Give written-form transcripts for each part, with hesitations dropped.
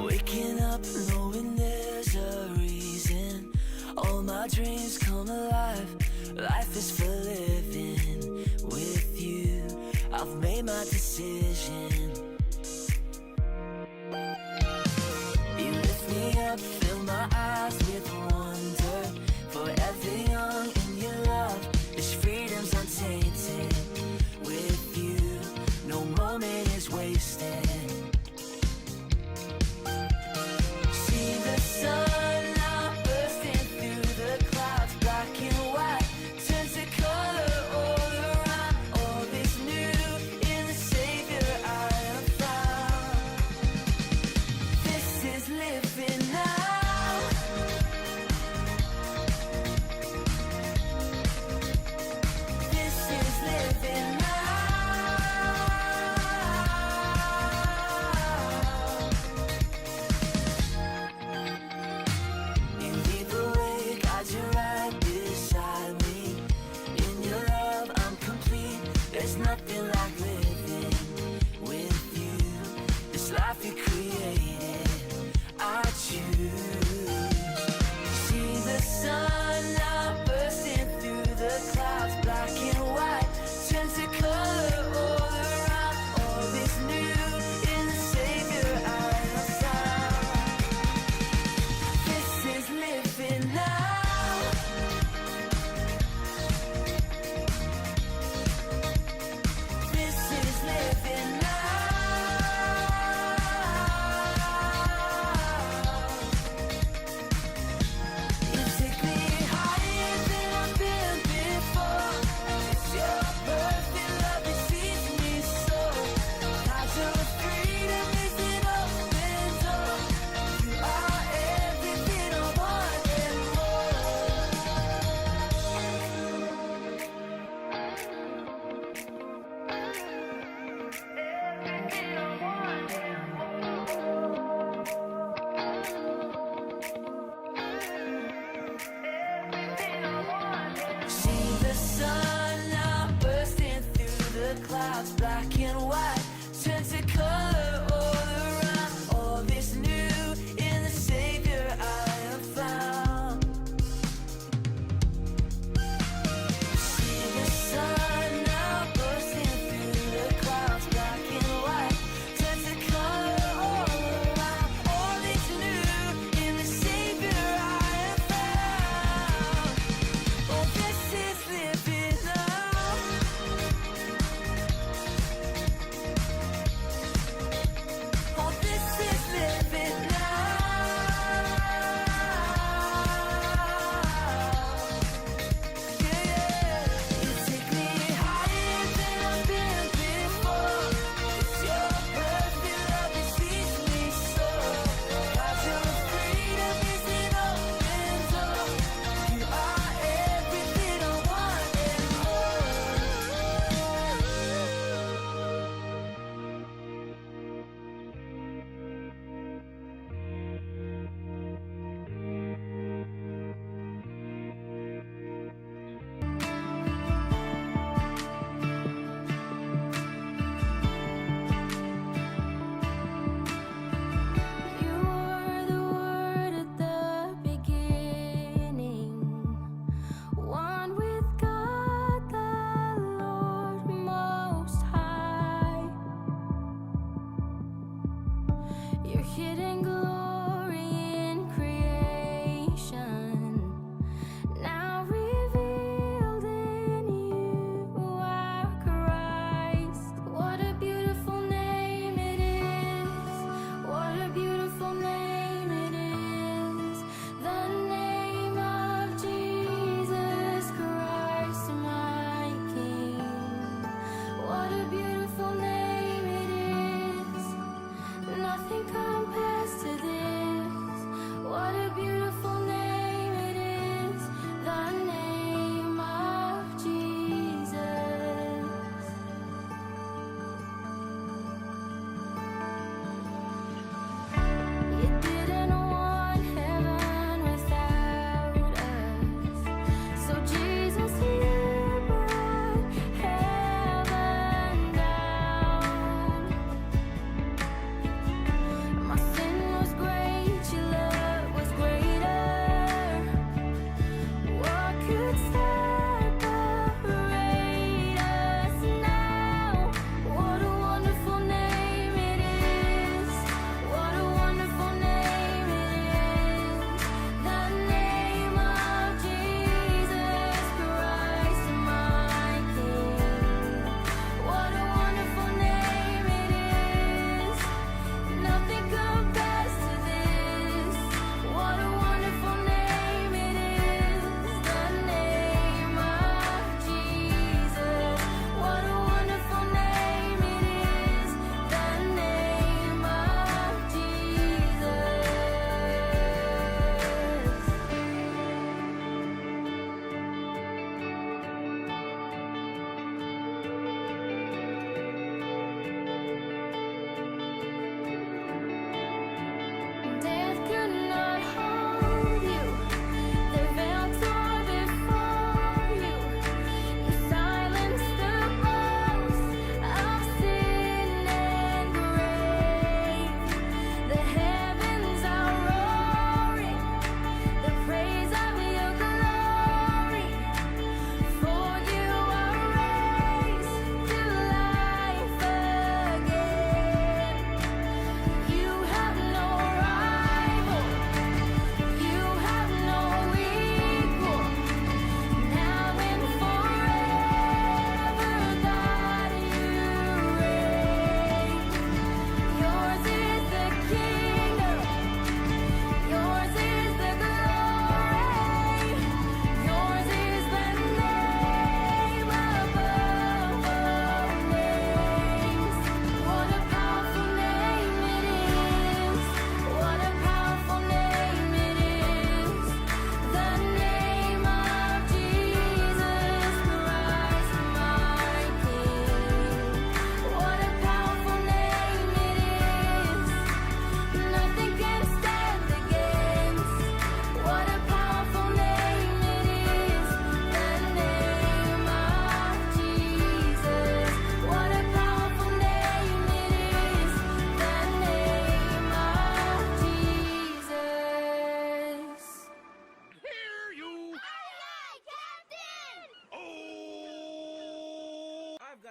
Waking up knowing there's a reason. All my dreams come alive. Life is for living with you. I've made my decision. You lift me up, fill my eyes with wonder. Forever young in your love. This freedom's untainted. With you, no moment is wasted. See the sun now bursting through the clouds. Black and white turns to color all around. All is new in the Savior I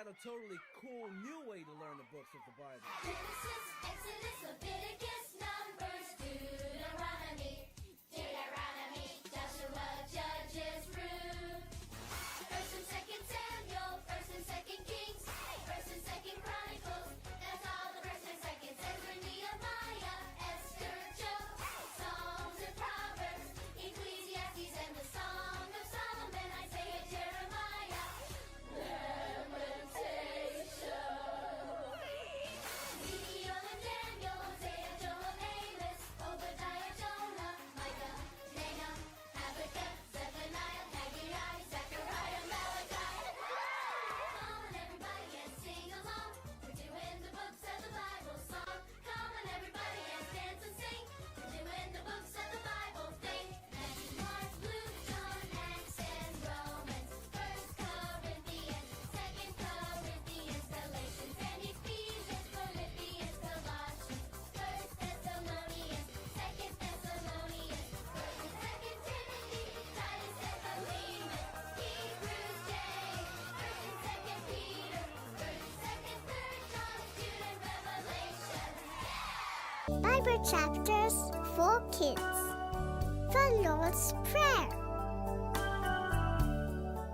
a totally cool new way to learn the books of the Bible. Genesis, Exodus, Leviticus, Numbers, Deuteronomy, Joshua, Judges, Ruth. First and Second Samuel, First and Second Kings, First and Second Chronicles. That's all the First and Second Ezra, Nehemiah, Esther, Job, Psalms and Proverbs, Ecclesiastes and the Song of Solomon, Isaiah, Jeremiah. Ezekiel and Daniel, Hosea, Joel, Amos, Obadiah, Jonah, Micah, Nahum, Habakkuk, Zephaniah, Haggai, Zechariah, Malachi. Come on everybody and sing along. We're doing the books of the Bible song. Come on everybody and dance and sing. We're doing the books of the Bible thing. Matthew, Mark, Luke, John, Acts, and Romans. First Corinthians, Second Corinthians, Galatians, and Ephesians, Philippians, Colossians, First Thessalonians, Second Thessalonians, First and Second Timothy, Titus and Philemon, Hebrews, James, First and Second Peter, First, Second, Third John, Jude, and Revelation. Bible chapters for kids. The Lord's Prayer.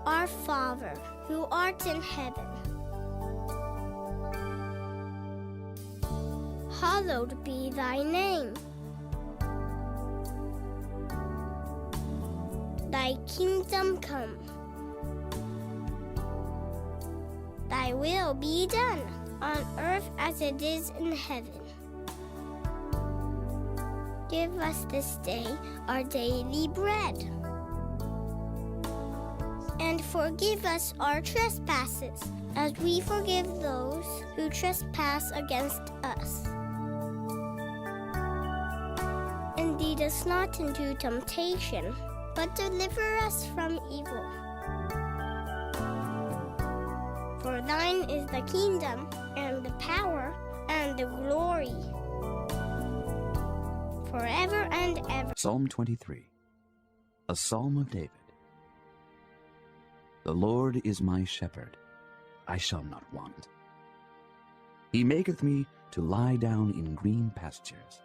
Our Father, who art in heaven, hallowed be thy name. Thy kingdom come. Thy will be done on earth as it is in heaven. Give us this day our daily bread. And forgive us our trespasses, as we forgive those who trespass against us. And lead us not into temptation, but deliver us from evil. For thine is the kingdom, and the power, and the glory, forever and ever. Psalm 23, a psalm of David. The Lord is my shepherd, I shall not want. He maketh me to lie down in green pastures.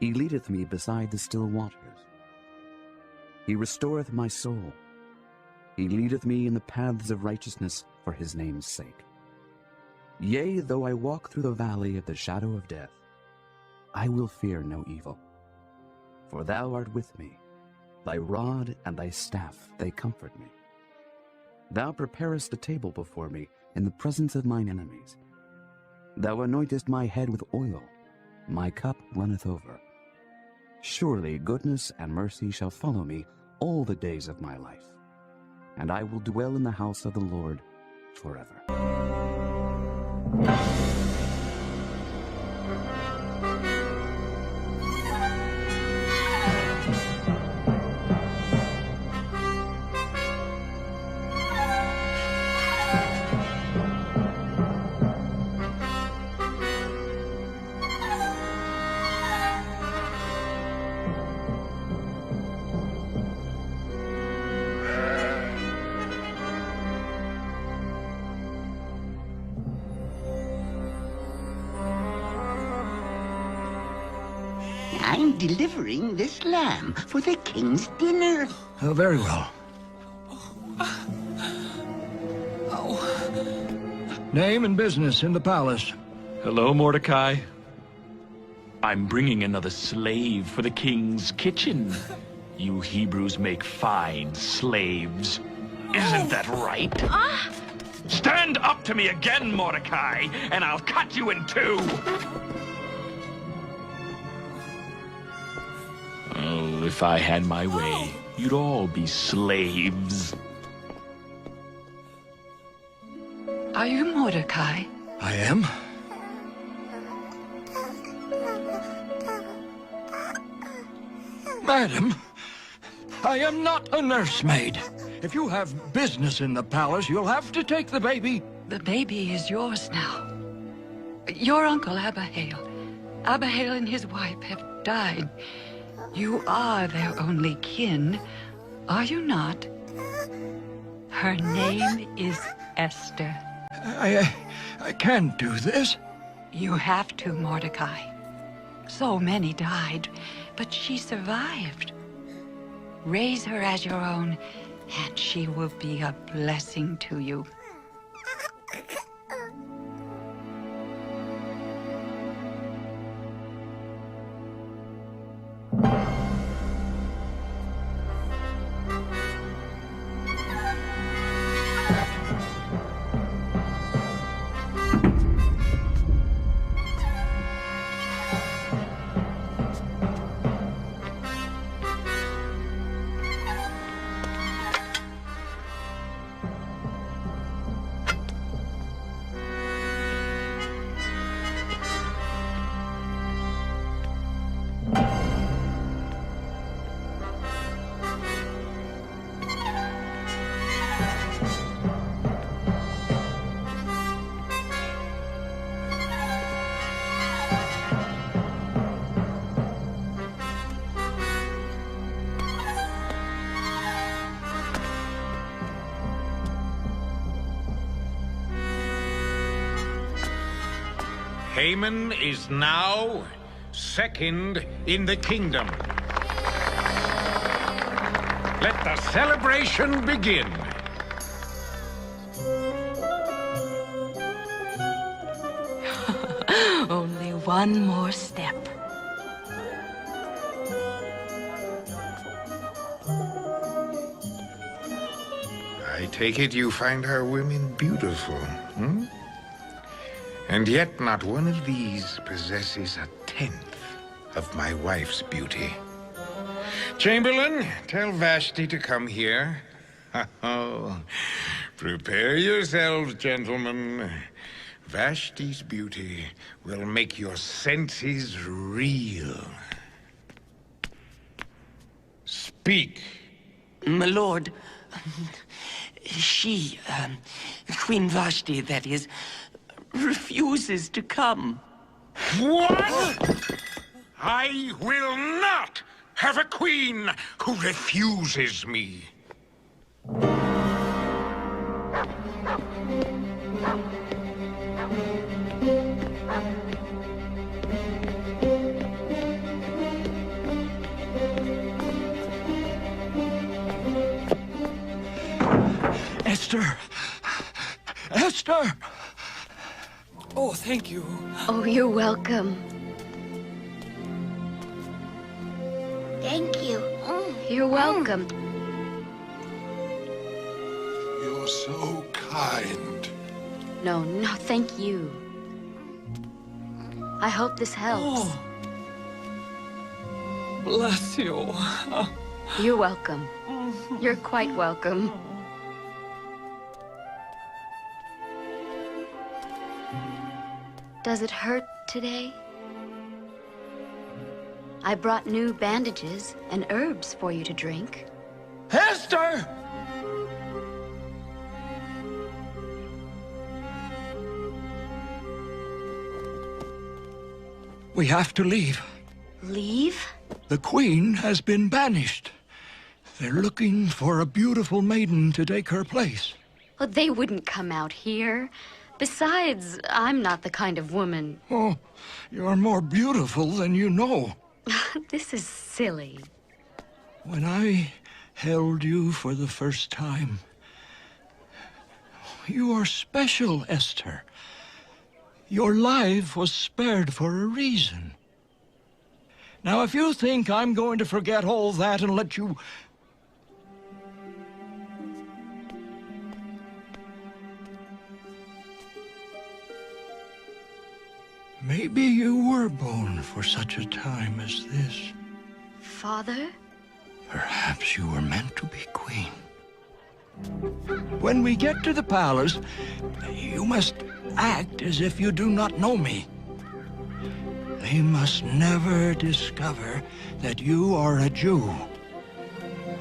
He leadeth me beside the still waters. He restoreth my soul. He leadeth me in the paths of righteousness for his name's sake. Yea, though I walk through the valley of the shadow of death, I will fear no evil. For thou art with me, thy rod and thy staff, they comfort me. Thou preparest a table before me in the presence of mine enemies. Thou anointest my head with oil, my cup runneth over. Surely goodness and mercy shall follow me all the days of my life, and I will dwell in the house of the Lord forever. I'm delivering this lamb for the king's dinner. Oh, very well. Name and business in the palace. Hello, Mordecai. I'm bringing another slave for the king's kitchen. You Hebrews make fine slaves. Isn't that right? Stand up to me again, Mordecai, and I'll cut you in two. Oh, if I had my way, you'd all be slaves. Are you Mordecai? I am. Madam, I am not a nursemaid. If you have business in the palace, you'll have to take the baby. The baby is yours now. Your uncle Abihail. Abihail and his wife have died. You are their only kin, are you not? Her name is Esther. I can't do this. You have to, Mordecai. So many died, but she survived. Raise her as your own, and she will be a blessing to you. Haman is now second in the kingdom. Let the celebration begin. Only one more step. I take it you find our women beautiful, hmm? And yet not one of these possesses a tenth of my wife's beauty. Chamberlain, tell Vashti to come here. Oh, prepare yourselves, gentlemen. Vashti's beauty will make your senses reel. Speak. My lord, she, Queen Vashti, that is, refuses to come. What? I will not have a queen who refuses me. Esther! Esther! Oh, thank you. Oh, you're welcome. Thank you. You're welcome. You're so kind. No, thank you. I hope this helps. Oh. Bless you. You're welcome. You're quite welcome. Does it hurt today? I brought new bandages and herbs for you to drink. Esther! We have to leave. Leave? The queen has been banished. They're looking for a beautiful maiden to take her place. Well, they wouldn't come out here. Besides, I'm not the kind of woman. Oh, you're more beautiful than you know. This is silly. When I held you for the first time, you are special, Esther. Your life was spared for a reason. Now, if you think I'm going to forget all that and let you... Maybe you were born for such a time as this. Father? Perhaps you were meant to be queen. When we get to the palace, you must act as if you do not know me. They must never discover that you are a Jew.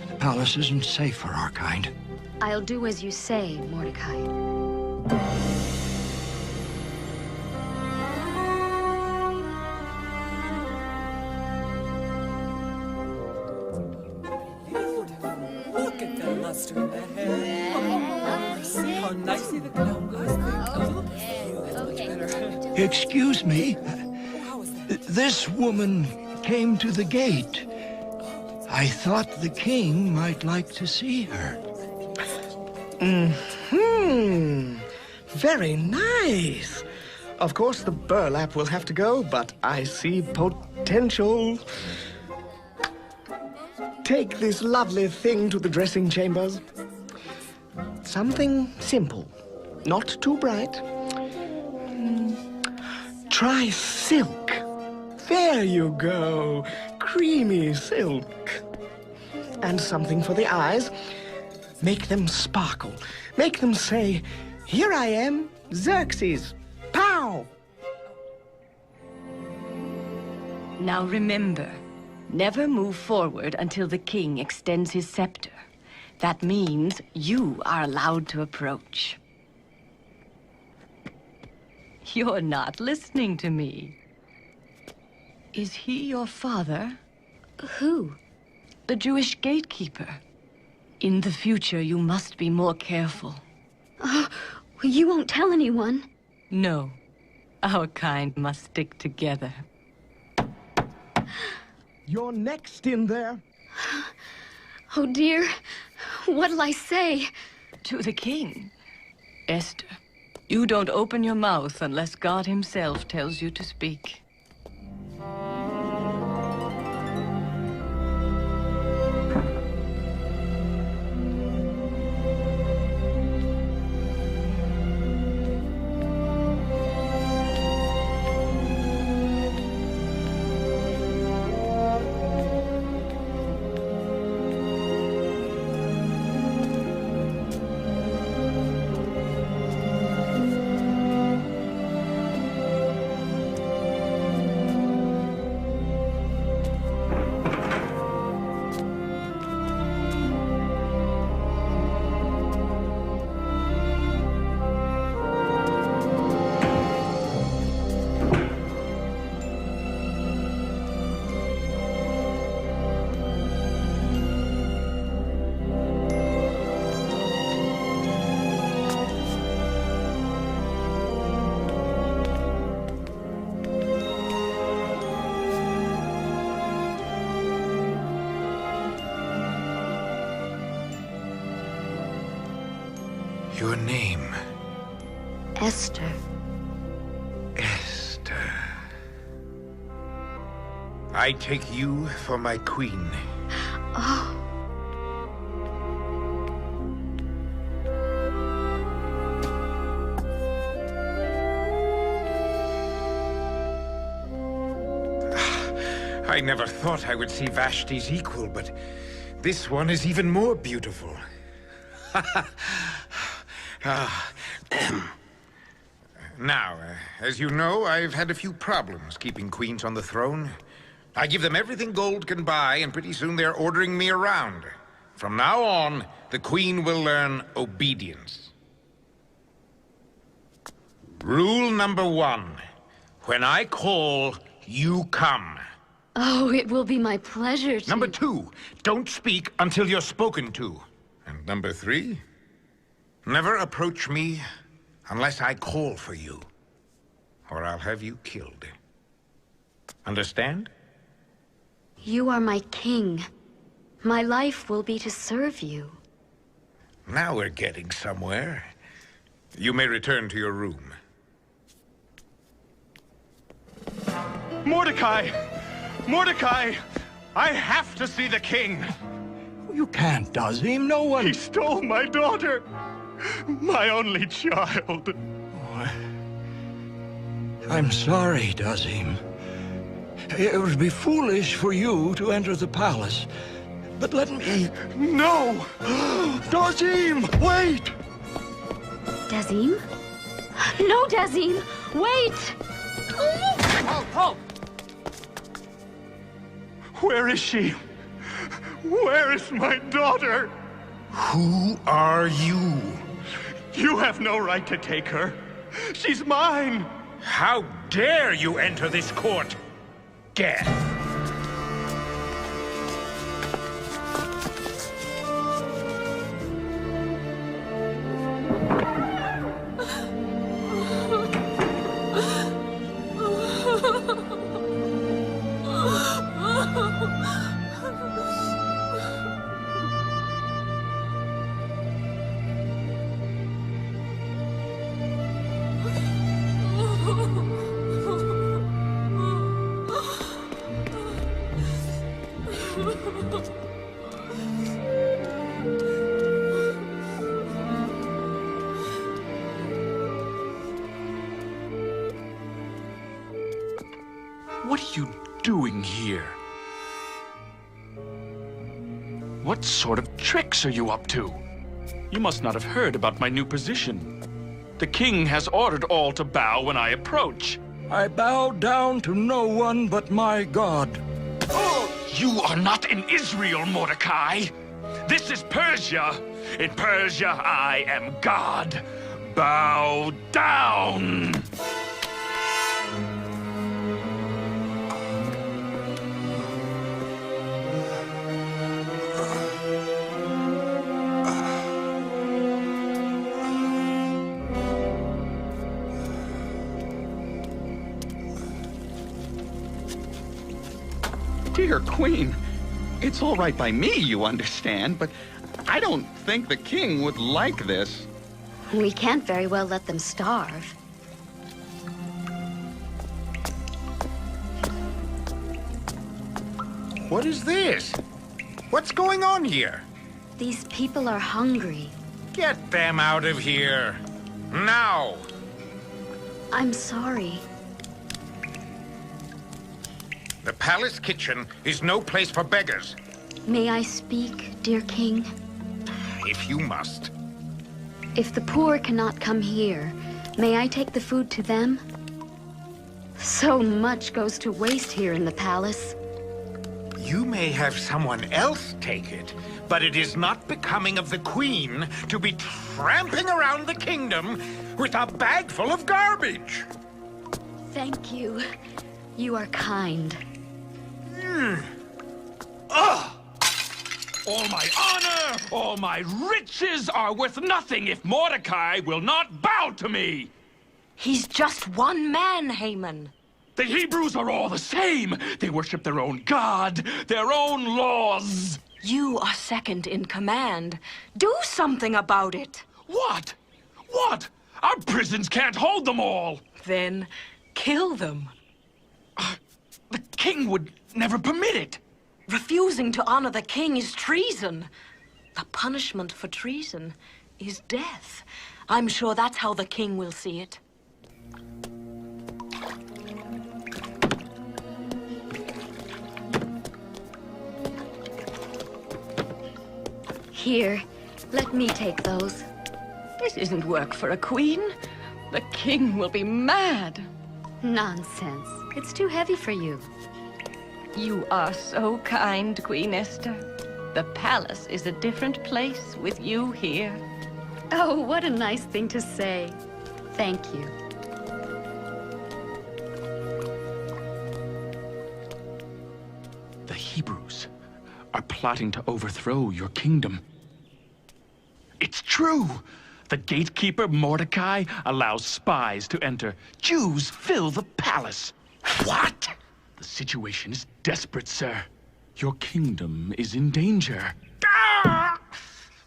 The palace isn't safe for our kind. I'll do as you say, Mordecai. Look at that luster in that hair. See how nicely the gnome goes through? Okay. Excuse me. This woman came to the gate. I thought the king might like to see her. Very nice. Of course, the burlap will have to go, but I see potential. Take this lovely thing to the dressing chambers. Something simple, not too bright. Try silk. There you go. Creamy silk. And something for the eyes. Make them sparkle. Make them say, "Here I am, Xerxes. Pow!" Now remember, never move forward until the king extends his scepter. That means you are allowed to approach. You're not listening to me. Is he your father? Who? The Jewish gatekeeper. In the future, you must be more careful. You won't tell anyone? No. Our kind must stick together. You're next in there. Oh dear, what'll I say? To the king. Esther, you don't open your mouth unless God himself tells you to speak. Your name? Esther. Esther. I take you for my queen. Oh. I never thought I would see Vashti's equal, but this one is even more beautiful. Now, as you know, I've had a few problems keeping queens on the throne. I give them everything gold can buy, and pretty soon they're ordering me around. From now on, the queen will learn obedience. Rule number 1. When I call, you come. Oh, it will be my pleasure to... Number 2, don't speak until you're spoken to. And number 3, never approach me unless I call for you, or I'll have you killed. Understand? You are my king. My life will be to serve you. Now we're getting somewhere. You may return to your room. Mordecai! Mordecai! I have to see the king! You can't, Dazim. No one... He stole my daughter! My only child! I'm sorry, Dazim. It would be foolish for you to enter the palace. But let me... No! Dazim, wait! Dazim? No, Dazim! Wait! Oh! Where is she? Where is my daughter? Who are you? You have no right to take her. She's mine! How dare you enter this court? Death! What are you doing here? What sort of tricks are you up to? You must not have heard about my new position. The king has ordered all to bow when I approach. I bow down to no one but my God. You are not in Israel, Mordecai. This is Persia. In Persia, I am God. Bow down. Dear Queen, it's all right by me, you understand, but I don't think the king would like this. We can't very well let them starve. What is this? What's going on here? These people are hungry. Get them out of here. Now! I'm sorry. The palace kitchen is no place for beggars. May I speak, dear king? If you must. If the poor cannot come here, may I take the food to them? So much goes to waste here in the palace. You may have someone else take it, but it is not becoming of the queen to be tramping around the kingdom with a bag full of garbage. Thank you. You are kind. All my honor, all my riches are worth nothing if Mordecai will not bow to me. He's just one man, Haman. The Hebrews are all the same. They worship their own God, their own laws. You are second in command. Do something about it. What? What? Our prisons can't hold them all. Then kill them. The king would never permit it. Refusing to honor the king is treason. The punishment for treason is death. I'm sure that's how the king will see it. Here, let me take those. This isn't work for a queen. The king will be mad. Nonsense. It's too heavy for you. You are so kind, Queen Esther. The palace is a different place with you here. Oh, what a nice thing to say. Thank you. The Hebrews are plotting to overthrow your kingdom. It's true. The gatekeeper, Mordecai, allows spies to enter. Jews fill the palace. What? The situation is desperate, sir. Your kingdom is in danger. Ah!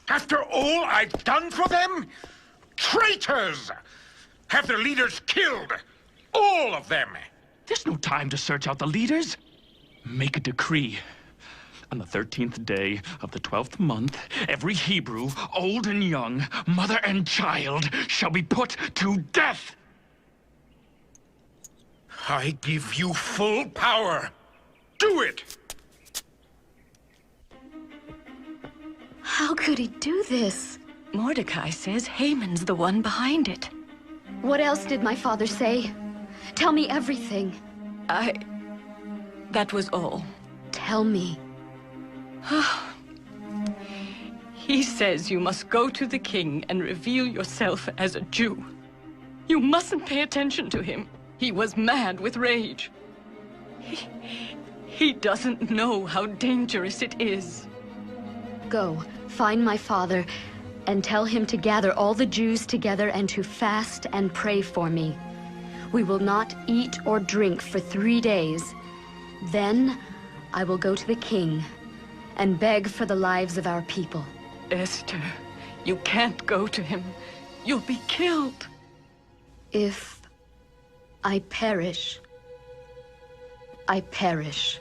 After all I've done for them? Traitors! Have their leaders killed. All of them. There's no time to search out the leaders. Make a decree. On the 13th day of the 12th month, every Hebrew, old and young, mother and child, shall be put to death. I give you full power. Do it! How could he do this? Mordecai says Haman's the one behind it. What else did my father say? Tell me everything. That was all. Tell me. He says you must go to the king and reveal yourself as a Jew. You mustn't pay attention to him. He was mad with rage. He doesn't know how dangerous it is. Go, find my father, and tell him to gather all the Jews together and to fast and pray for me. We will not eat or drink for 3 days. Then I will go to the king and beg for the lives of our people. Esther, you can't go to him. You'll be killed. If I perish, I perish.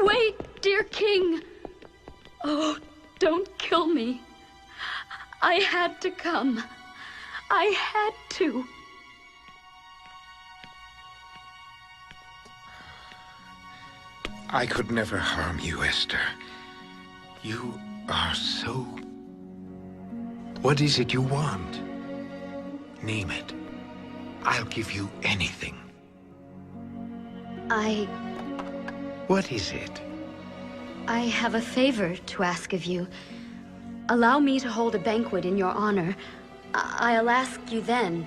Wait, dear king. Oh, don't kill me. I had to come. I had to. I could never harm you, Esther. You are so... What is it you want? Name it. I'll give you anything. What is it? I have a favor to ask of you. Allow me to hold a banquet in your honor. I'll ask you then.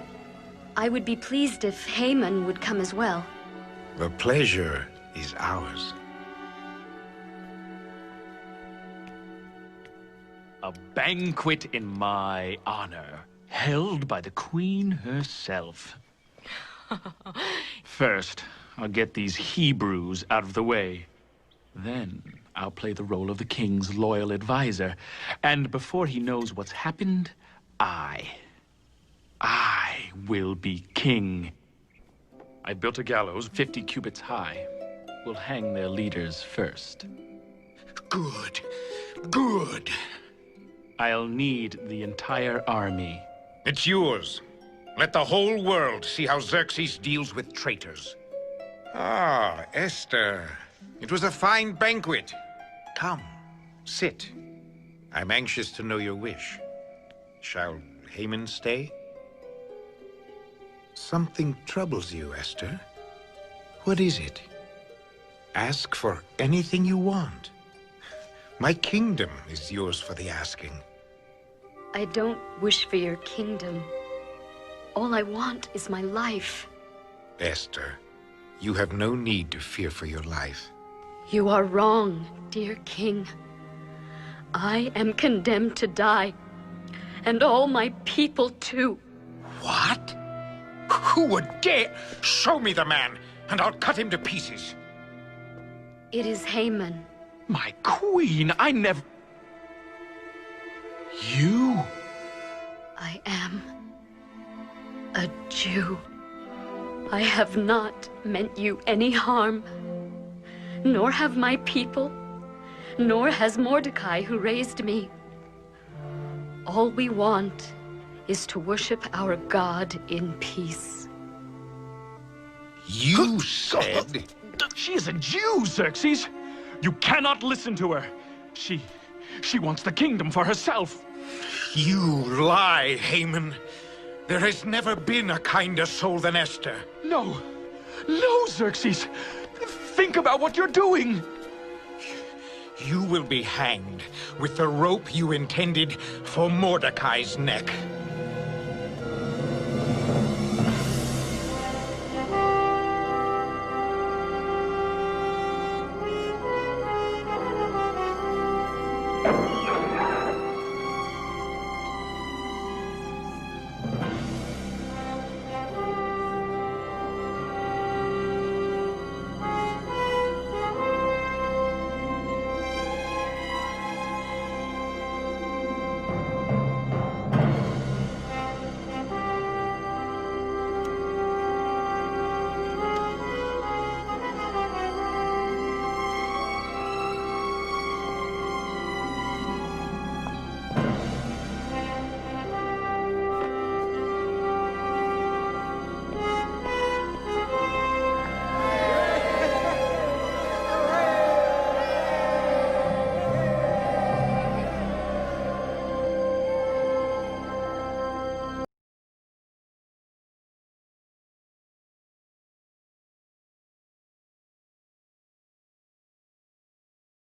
I would be pleased if Haman would come as well. The pleasure is ours. A banquet in my honor, held by the queen herself. First, I'll get these Hebrews out of the way. Then, I'll play the role of the king's loyal advisor. And before he knows what's happened, I will be king. I built a gallows 50 cubits high. We'll hang their leaders first. Good. Good. I'll need the entire army. It's yours. Let the whole world see how Xerxes deals with traitors. Ah, Esther. It was a fine banquet. Come, sit. I'm anxious to know your wish. Shall Haman stay? Something troubles you, Esther. What is it? Ask for anything you want. My kingdom is yours for the asking. I don't wish for your kingdom. All I want is my life. Esther, you have no need to fear for your life. You are wrong, dear king. I am condemned to die, and all my people too. What? Who would dare? Show me the man, and I'll cut him to pieces. It is Haman. My queen, I never... You? I am a Jew. I have not meant you any harm, nor have my people, nor has Mordecai who raised me. All we want is to worship our God in peace. You said... She is a Jew, Xerxes! You cannot listen to her. She wants the kingdom for herself. You lie, Haman. There has never been a kinder soul than Esther. No, Xerxes. Think about what you're doing. You will be hanged with the rope you intended for Mordecai's neck.